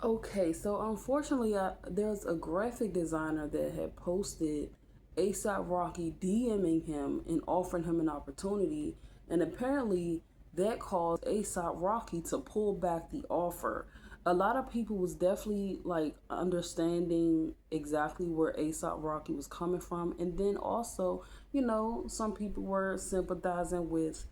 Okay, so unfortunately, there's a graphic designer that had posted ASAP Rocky DMing him and offering him an opportunity, and apparently that caused ASAP Rocky to pull back the offer. A lot of people was definitely like understanding exactly where ASAP Rocky was coming from, and then also, some people were sympathizing with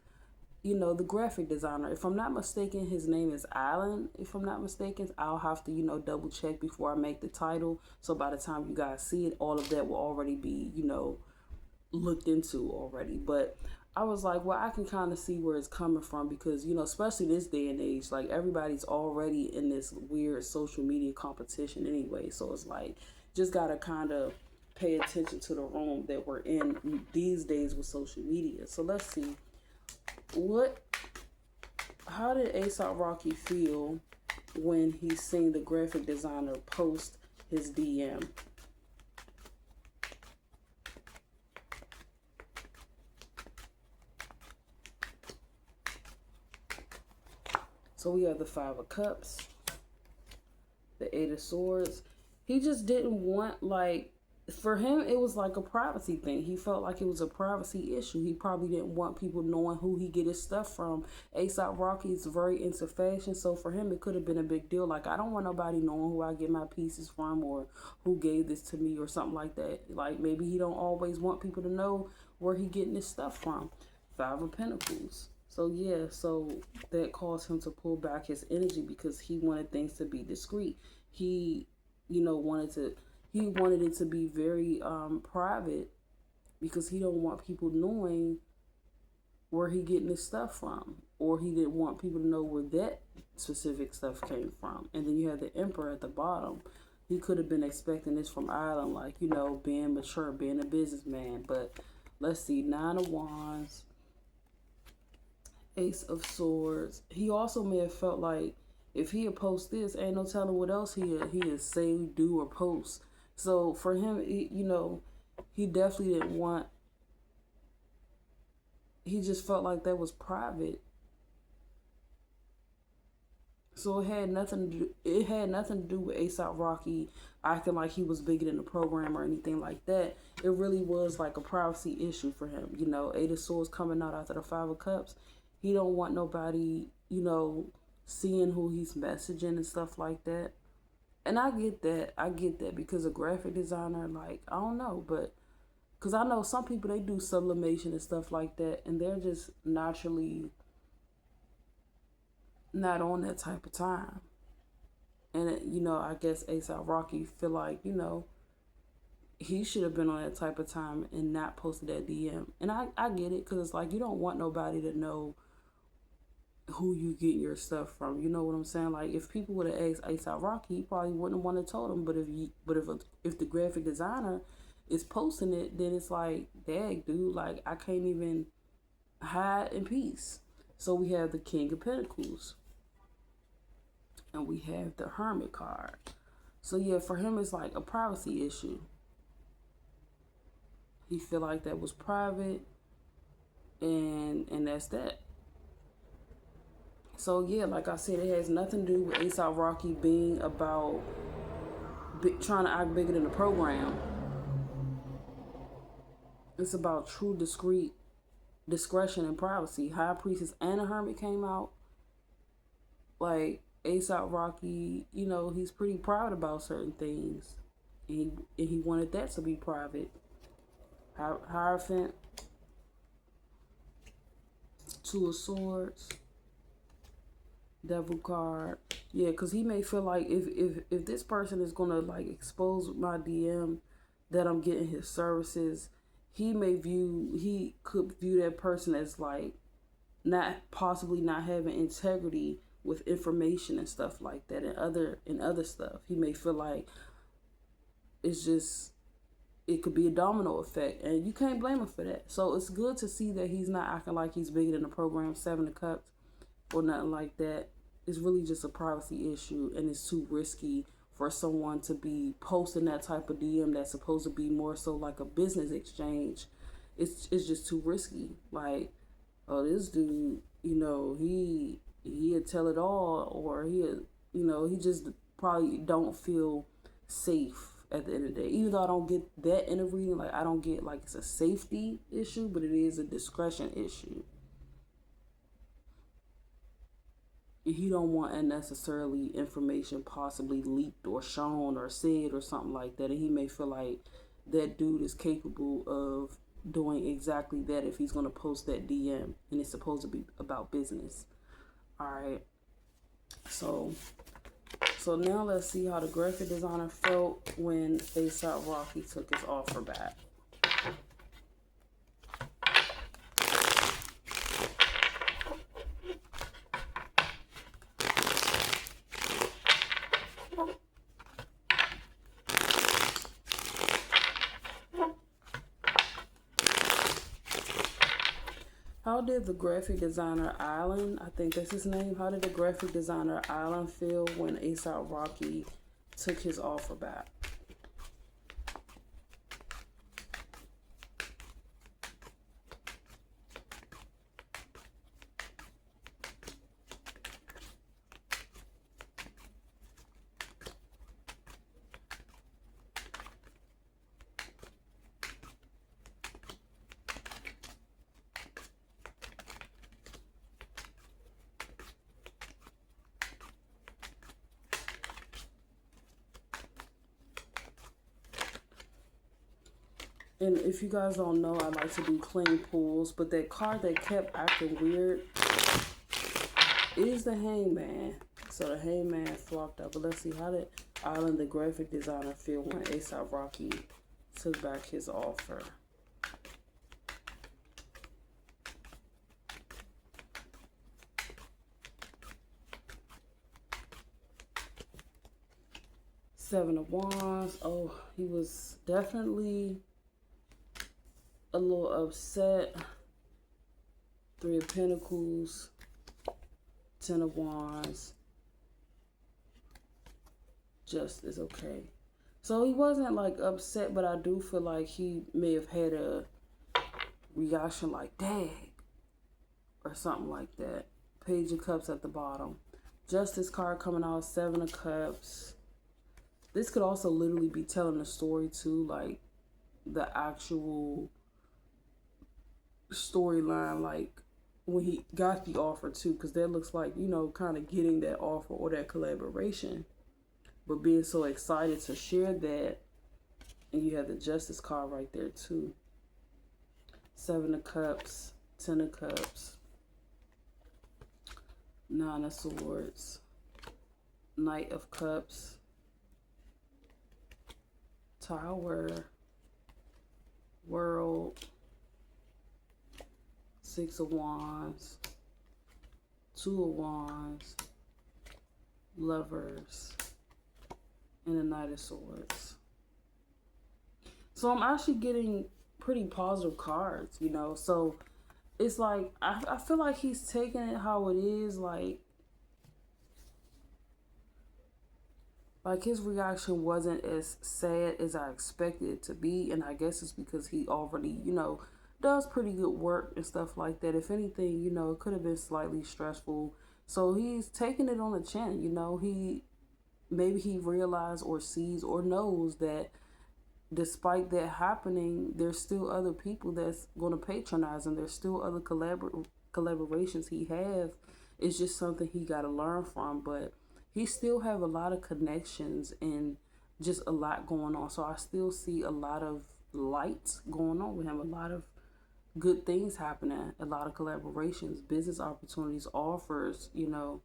the graphic designer. If I'm not mistaken, his name is Alan. If I'm not mistaken, I'll have to, double check before I make the title. So by the time you guys see it, all of that will already be, looked into already. But I was like, well, I can kind of see where it's coming from because, especially this day and age, like everybody's already in this weird social media competition anyway. So it's like, just got to kind of pay attention to the room that we're in these days with social media. So let's see. What How did ASAP Rocky feel when he seen the graphic designer post his DM? So we have the Five of Cups, the Eight of Swords. He just didn't want, like, for him it was like a privacy thing. He felt like it was a privacy issue. He probably didn't want people knowing who he get his stuff from. ASAP Rocky is very into fashion, so for him it could have been a big deal. Like, I don't want nobody knowing who I get my pieces from or who gave this to me or something like that. Like, maybe he don't always want people to know where he getting his stuff from. Five of Pentacles. So yeah, so that caused him to pull back his energy because he wanted things to be discreet. He, wanted to he wanted it to be very private because he don't want people knowing where he getting his stuff from, or he didn't want people to know where that specific stuff came from. And then you have the Emperor at the bottom. He could have been expecting this from Ireland, like, being mature, being a businessman. But let's see, Nine of Wands, Ace of Swords. He also may have felt like if he had post this, ain't no telling what else he had say, do, or post. So for him, he definitely didn't want. He just felt like that was private. So it had nothing to do. It had nothing to do with ASAP Rocky acting like he was bigger than the program or anything like that. It really was like a privacy issue for him. Eight of Swords coming out after the Five of Cups. He don't want nobody, seeing who he's messaging and stuff like that. And I get that. I get that because a graphic designer, like, I don't know, but because I know some people, they do sublimation and stuff like that, and they're just naturally not on that type of time. And I guess ASAP Rocky feel like he should have been on that type of time and not posted that DM. And I get it because it's like you don't want nobody to know who you get your stuff from. You know what I'm saying? Like, if people would have asked ASAP Rocky, he probably wouldn't have wanted to told him. But if the graphic designer is posting it, then it's like, dang, dude, like, I can't even hide in peace. So we have the King of Pentacles and we have the Hermit card. So yeah, for him it's like a privacy issue. He feel like that was private, and that's that. So yeah, like I said, it has nothing to do with ASAP Rocky being about trying to act bigger than the program. It's about true discreet discretion and privacy. High Priestess and a Hermit came out. Like, ASAP Rocky, he's pretty proud about certain things. And he wanted that to be private. Hierophant, Two of Swords, Devil card. Yeah, because he may feel like if this person is going to, like, expose my DM that I'm getting his services, he could view that person as, like, not having integrity with information and stuff like that, and other stuff. He may feel like it's just, it could be a domino effect, and you can't blame him for that. So it's good to see that he's not acting like he's bigger than the program, Seven of Cups, or nothing like that. It's really just a privacy issue, and it's too risky for someone to be posting that type of DM that's supposed to be more so like a business exchange. It's just too risky. Like, oh, this dude, he'd tell it all, or he just probably don't feel safe at the end of the day. Even though I don't get that in a reading, like I don't get like it's a safety issue, but it is a discretion issue. He don't want unnecessarily information possibly leaked or shown or said or something like that, and he may feel like that dude is capable of doing exactly that if he's going to post that DM and it's supposed to be about business. All right, so now let's see how the graphic designer felt when A$AP Rocky took his offer back. How did the graphic designer Island, I think that's his name, how did the graphic designer Island feel when A$AP Rocky took his offer back? And if you guys don't know, I like to do clean pulls, but that card that kept acting weird is the Hangman. So the Hangman flopped out. But let's see, how did Island, the graphic designer, feel when A$AP Rocky took back his offer? Seven of Wands. Oh, he was definitely a little upset. Three of Pentacles, Ten of Wands. Just is okay. So he wasn't like upset, but I do feel like he may have had a reaction like "dag" or something like that. Page of Cups at the bottom. Justice card coming out, Seven of Cups. This could also literally be telling a story too, like the actual storyline, like when he got the offer too, because that looks like, you know, kind of getting that offer or that collaboration, but being so excited to share that. And you have the Justice card right there too. Seven of Cups, Ten of Cups, Nine of Swords, Knight of Cups, Tower, World, Six of Wands, Two of Wands, Lovers, and the Knight of Swords. So I'm actually getting pretty positive cards, you know. So it's like, I feel like he's taking it how it is, like his reaction wasn't as sad as I expected it to be. And I guess it's because he already, you know, does pretty good work and stuff like that. If anything, you know, it could have been slightly stressful. So he's taking it on the chin, you know. Maybe he realized or sees or knows that despite that happening, there's still other people that's going to patronize him. There's still other collaborations he have. It's just something he got to learn from. But he still have a lot of connections and just a lot going on. So I still see a lot of light going on with him, a lot of good things happening, a lot of collaborations, business opportunities, offers, you know,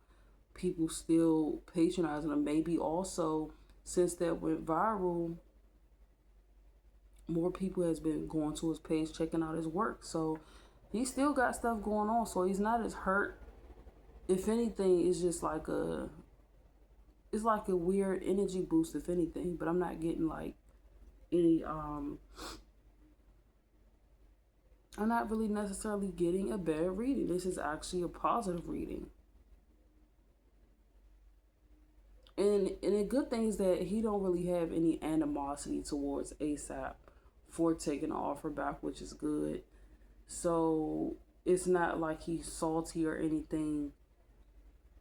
people still patronizing him. Maybe also, since that went viral, more people has been going to his page, checking out his work. So he still got stuff going on. So he's not as hurt. If anything, it's just like it's like a weird energy boost, if anything. But I'm not getting like any I'm not really necessarily getting a bad reading. This is actually a positive reading. And a good thing is that he don't really have any animosity towards A$AP for taking the offer back, which is good. So it's not like he's salty or anything.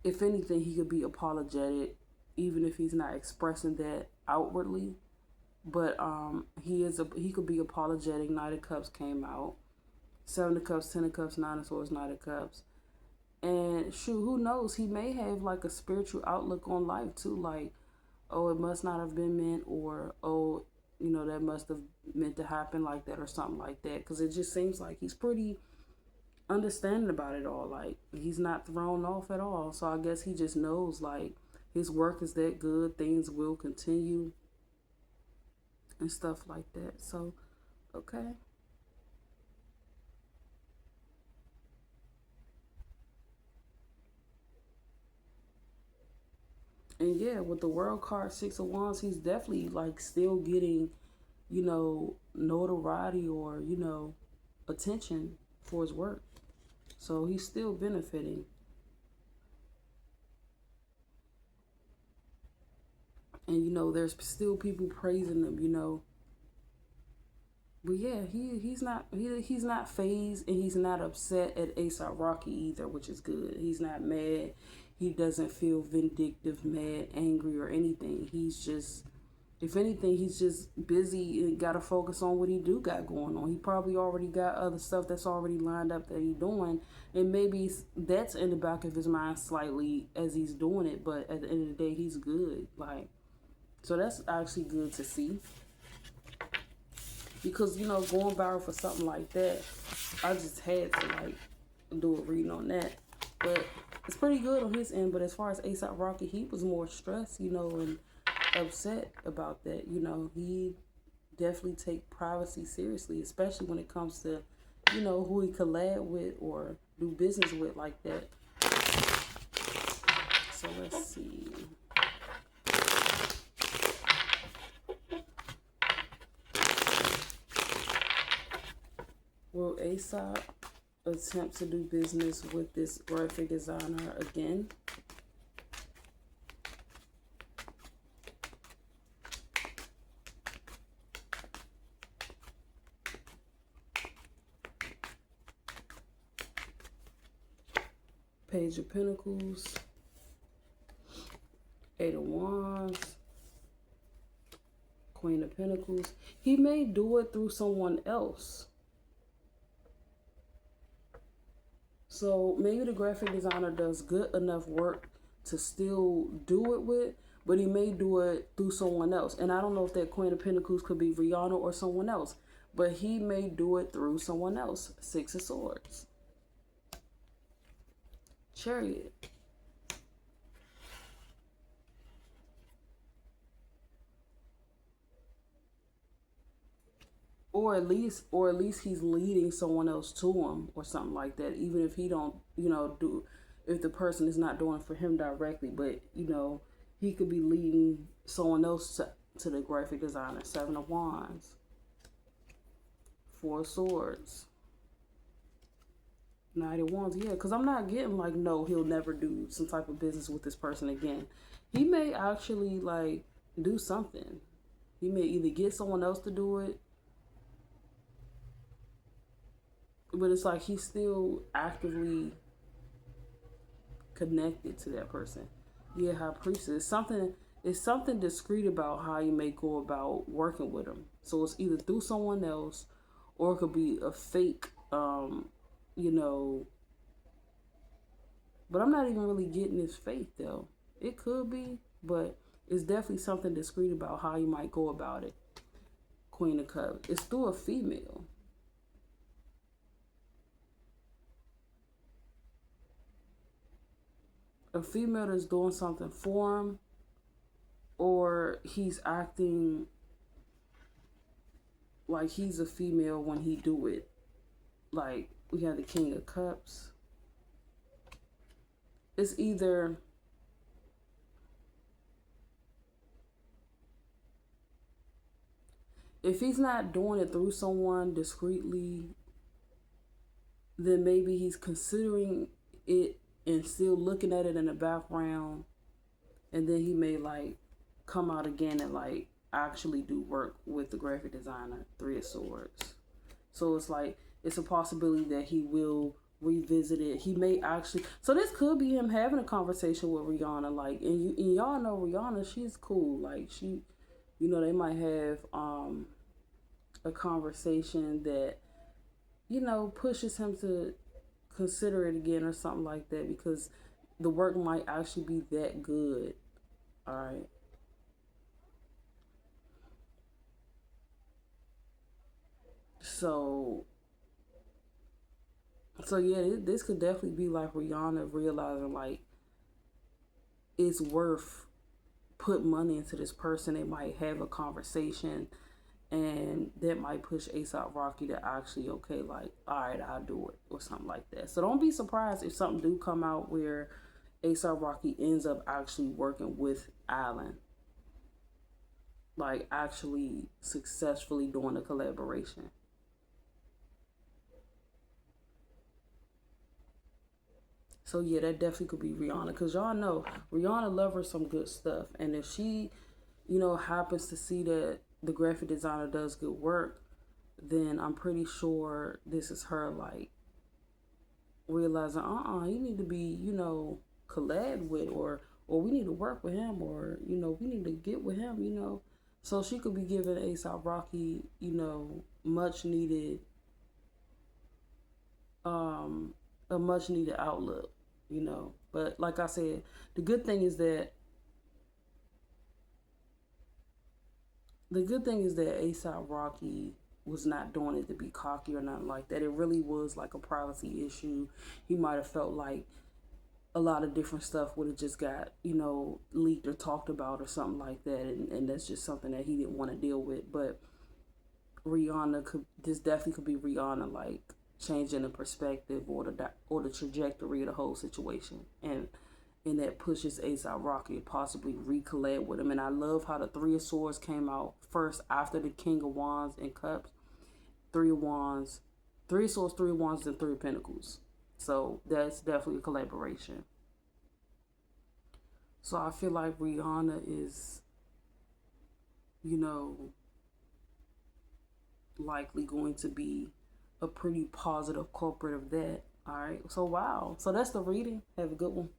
If anything, he could be apologetic even if he's not expressing that outwardly. But he could be apologetic. Knight of Cups came out. Seven of Cups, Ten of Cups, Nine of Swords, Knight of Cups. And shoot, who knows? He may have like a spiritual outlook on life too. Like, oh, it must not have been meant, or oh, that must have meant to happen like that, or something like that. Because it just seems like he's pretty understanding about it all. Like, he's not thrown off at all. So I guess he just knows like his work is that good. Things will continue and stuff like that. So, okay. And yeah, with the world card, Six of Wands, he's definitely like still getting, notoriety or, attention for his work. So he's still benefiting. And there's still people praising him. But yeah, he's not phased, and he's not upset at ASAP Rocky either, which is good. He's not mad. He doesn't feel vindictive, mad, angry, or anything. He's just, if anything, he's just busy and got to focus on what he do got going on. He probably already got other stuff that's already lined up that he's doing, and maybe that's in the back of his mind slightly as he's doing it. But at the end of the day, he's good. Like, so that's actually good to see. Because, going viral for something like that, I just had to, like, do a reading on that. But it's pretty good on his end. But as far as ASAP Rocky, he was more stressed, and upset about that. He definitely take privacy seriously, especially when it comes to, who he collab with or do business with like that. So let's see. Will ASAP attempt to do business with this graphic designer again? Page of Pentacles, Eight of Wands, Queen of Pentacles. He may do it through someone else. So maybe the graphic designer does good enough work to still do it with, but he may do it through someone else. And I don't know if that Queen of Pentacles could be Rihanna or someone else, but he may do it through someone else. Six of Swords. Chariot. Or at least he's leading someone else to him or something like that. Even if he don't, if the person is not doing it for him directly, but he could be leading someone else to the graphic designer. Seven of Wands, Four of Swords, Knight of Wands. Yeah, because I'm not getting like, no, he'll never do some type of business with this person again. He may actually like do something. He may either get someone else to do it, but it's like he's still actively connected to that person. Yeah, High Priestess. It's something discreet about how you may go about working with them. So it's either through someone else, or it could be a fake, but I'm not even really getting his faith though. It could be, but it's definitely something discreet about how you might go about it. Queen of Cups. It's through a female. A female that's doing something for him, or he's acting like he's a female when he do it. Like, we have the King of Cups. It's either if he's not doing it through someone discreetly, then maybe he's considering it and still looking at it in the background, and then he may like come out again and like actually do work with the graphic designer. Three of Swords. So it's like it's a possibility that he will revisit it. He may actually, so this could be him having a conversation with Rihanna, like, and y'all know Rihanna, she's cool, like she, they might have a conversation that pushes him to consider it again or something like that, because the work might actually be that good. All right. So yeah, this could definitely be like Rihanna realizing like it's worth put money into this person. They might have a conversation, and that might push ASAP Rocky to actually, okay, like, all right, I'll do it or something like that. So don't be surprised if something do come out where ASAP Rocky ends up actually working with Allen, like actually successfully doing a collaboration. So yeah, that definitely could be Rihanna, because y'all know Rihanna love her some good stuff, and if she, happens to see that the graphic designer does good work, then I'm pretty sure this is her like realizing, you need to be, collab with, or we need to work with him, or we need to get with him. So she could be giving ASAP Rocky, much needed, um, a much needed outlook. But like I said, the good thing is that ASAP Rocky was not doing it to be cocky or nothing like that. It really was like a privacy issue. He might have felt like a lot of different stuff would have just got, leaked or talked about or something like that. And that's just something that he didn't want to deal with. But this definitely could be Rihanna, like, changing the perspective or the trajectory of the whole situation. And that pushes ASAP Rocky to possibly recollab with him. And I love how the Three of Swords came out first after the King of Wands and Cups. Three of Wands, Three of Swords, Three of Wands, and Three of Pentacles. So that's definitely a collaboration. So I feel like Rihanna is, you know, likely going to be a pretty positive culprit of that. All right. So wow. So that's the reading. Have a good one.